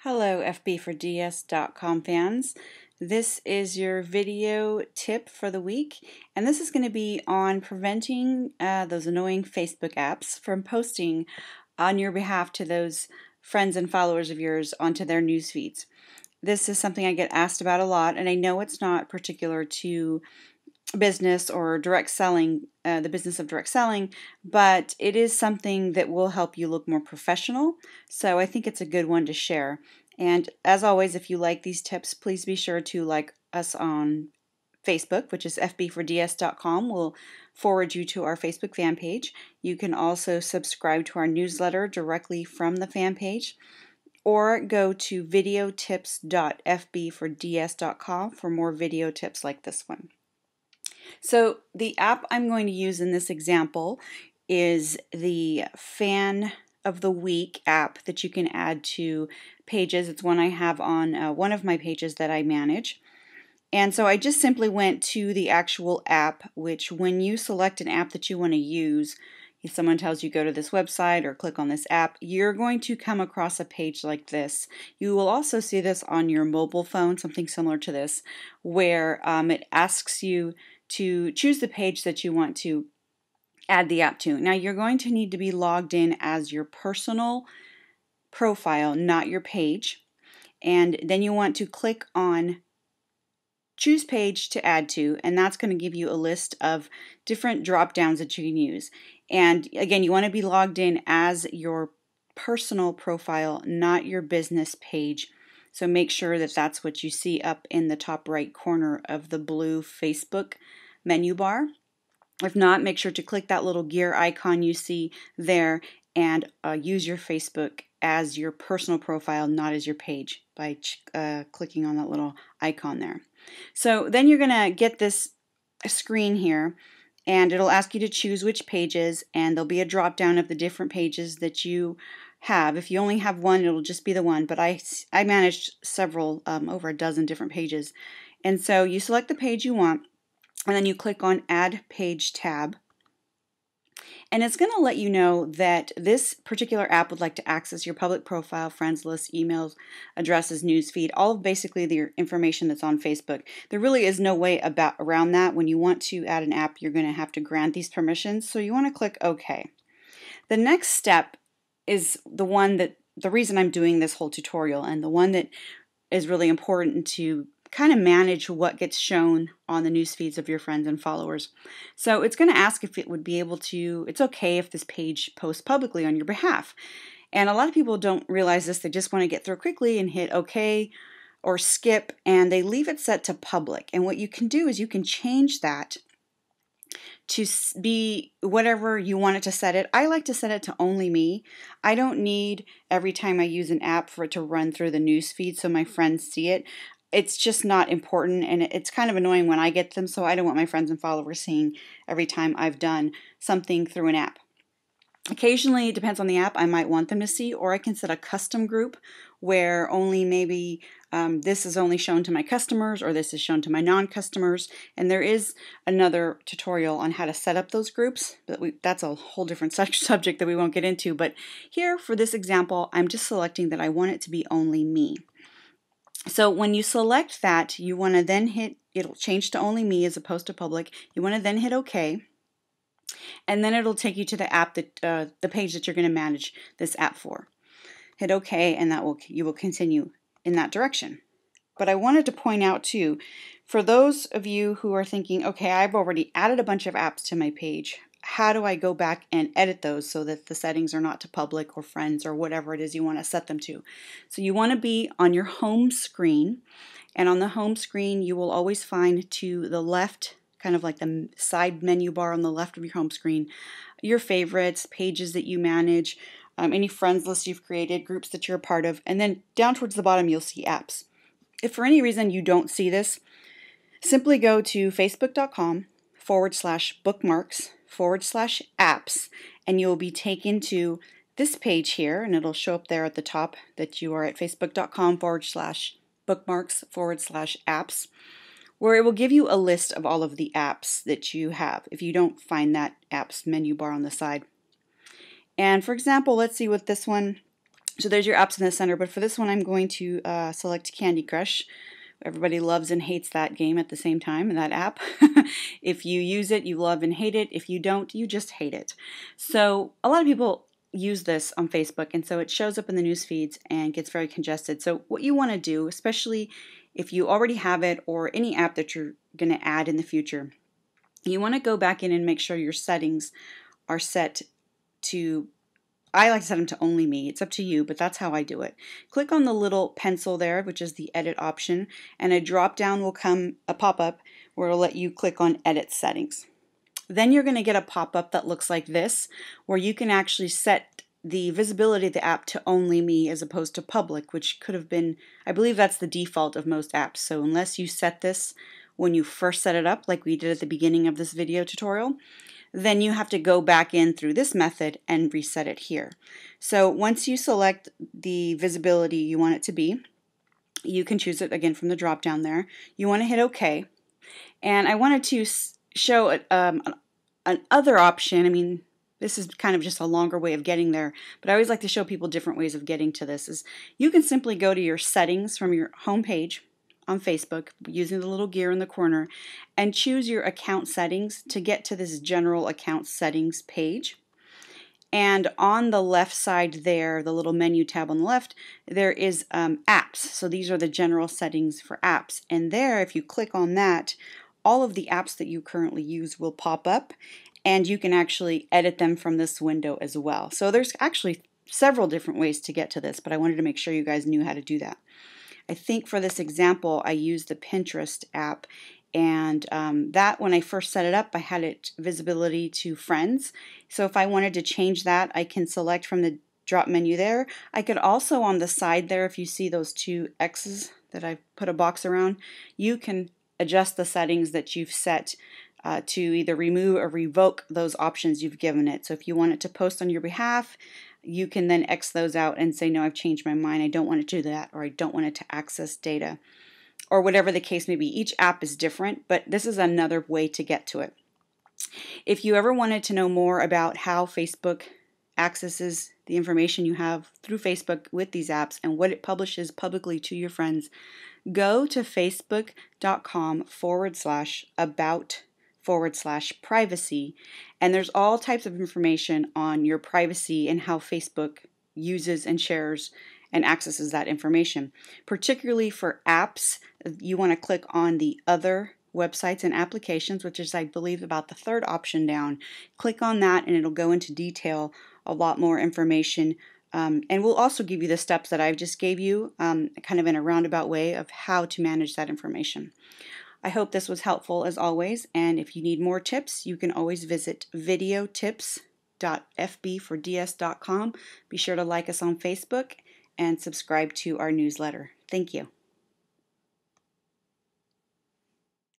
Hello FB4DS.com fans. This is your video tip for the week, and this is going to be on preventing those annoying Facebook apps from posting on your behalf to those friends and followers of yours onto their news feeds. This is something I get asked about a lot, and I know it's not particular to business or direct selling, the business of direct selling, but it is something that will help you look more professional. So I think it's a good one to share. And as always, if you like these tips, please be sure to like us on Facebook, which is fb4ds.com. We'll forward you to our Facebook fan page. You can also subscribe to our newsletter directly from the fan page, or go to videotips.fb4ds.com for more video tips like this one. So the app I'm going to use in this example is the Fan of the Week app that you can add to pages. It's one I have on one of my pages that I manage. And so I just simply went to the actual app, which when you select an app that you want to use, if someone tells you go to this website or click on this app, you're going to come across a page like this. You will also see this on your mobile phone, something similar to this, where it asks you to choose the page that you want to add the app to. Now you're going to need to be logged in as your personal profile, not your page. And then you want to click on choose page to add to, and that's going to give you a list of different drop downs that you can use. And again, you want to be logged in as your personal profile, not your business page. So make sure that that's what you see up in the top right corner of the blue Facebook menu bar. If not, make sure to click that little gear icon you see there and use your Facebook as your personal profile, not as your page, by clicking on that little icon there. So then you're going to get this screen here, and it'll ask you to choose which pages, and there'll be a drop down of the different pages that you have. If you only have one, it'll just be the one, but I managed several, over a dozen different pages. And so you select the page you want, and then you click on Add Page tab. And it's going to let you know that this particular app would like to access your public profile, friends list, emails, addresses, newsfeed, all of basically the information that's on Facebook. There really is no way around that. When you want to add an app, you're going to have to grant these permissions. So you want to click OK. The next step is the reason I'm doing this whole tutorial, and the one that is really important to kind of manage what gets shown on the news feeds of your friends and followers. So it's going to ask if it would be able to, it's okay if this page posts publicly on your behalf. And a lot of people don't realize this. They just want to get through quickly and hit OK or skip, and they leave it set to public. And what you can do is you can change that to be whatever you want it to set it. I like to set it to only me. I don't need every time I use an app for it to run through the news feed so my friends see it. It's just not important, and it's kind of annoying when I get them, so I don't want my friends and followers seeing every time I've done something through an app. Occasionally, it depends on the app, I might want them to see, or I can set a custom group where only maybe this is only shown to my customers, or this is shown to my non-customers. And there is another tutorial on how to set up those groups, but that's a whole different subject that we won't get into. But here, for this example, I'm just selecting that I want it to be only me. So when you select that, you want to then hit, it'll change to only me as opposed to public. You want to then hit OK. And then it'll take you to the app that the page that you're going to manage this app for. Hit OK, and you will continue in that direction. But I wanted to point out too, for those of you who are thinking, okay, I've already added a bunch of apps to my page. How do I go back and edit those so that the settings are not to public or friends or whatever it is you want to set them to? So you want to be on your home screen, and on the home screen you will always find to the left, kind of like the side menu bar on the left of your home screen, your favorites, pages that you manage, any friends list you've created, groups that you're a part of, and then down towards the bottom you'll see apps. If for any reason you don't see this, simply go to facebook.com/bookmarks/apps, and you'll be taken to this page here, and it'll show up there at the top that you are at facebook.com/bookmarks/apps, where it will give you a list of all of the apps that you have if you don't find that apps menu bar on the side. And for example, let's see what this one So there's your apps in the center, but for this one I'm going to select Candy Crush. Everybody loves and hates that game at the same time, that app. If you use it, you love and hate it. If you don't, you just hate it. So a lot of people use this on Facebook, and so it shows up in the news feeds and gets very congested. So what you want to do, especially if you already have it or any app that you're going to add in the future, you want to go back in and make sure your settings are set to, I like to set them to only me. It's up to you, but that's how I do it. Click on the little pencil there, which is the edit option, and a drop down will come, a pop-up, where it'll let you click on edit settings. Then you're going to get a pop-up that looks like this, where you can actually set the visibility of the app to only me as opposed to public, which could have been, I believe that's the default of most apps. So unless you set this when you first set it up, like we did at the beginning of this video tutorial, then you have to go back in through this method and reset it here. So once you select the visibility you want it to be, you can choose it again from the drop down there. You want to hit OK. And I wanted to show another option. I mean, this is kind of just a longer way of getting there, but I always like to show people different ways of getting to this. Is you can simply go to your settings from your home page on Facebook using the little gear in the corner and choose your account settings to get to this general account settings page. And on the left side there, the little menu tab on the left, there is apps. So these are the general settings for apps. And there, if you click on that, all of the apps that you currently use will pop up, and you can actually edit them from this window as well. So there's actually several different ways to get to this, but I wanted to make sure you guys knew how to do that. I think for this example, I used the Pinterest app, and that when I first set it up, I had it visibility to friends. So if I wanted to change that, I can select from the drop menu there. I could also on the side there, if you see those two X's that I put a box around, you can adjust the settings that you've set to either remove or revoke those options you've given it. So if you want it to post on your behalf, you can then X those out and say, no, I've changed my mind. I don't want it to do that, or I don't want it to access data, or whatever the case may be. Each app is different, but this is another way to get to it. If you ever wanted to know more about how Facebook accesses the information you have through Facebook with these apps and what it publishes publicly to your friends, go to facebook.com/about/privacy, and there's all types of information on your privacy and how Facebook uses and shares and accesses that information. Particularly for apps, you want to click on the other websites and applications, which is, I believe, about the third option down. Click on that and it'll go into detail, a lot more information. And we'll also give you the steps that I've just gave you, kind of in a roundabout way of how to manage that information. I hope this was helpful as always, and if you need more tips, you can always visit videotips.fbfords.com. Be sure to like us on Facebook and subscribe to our newsletter. Thank you.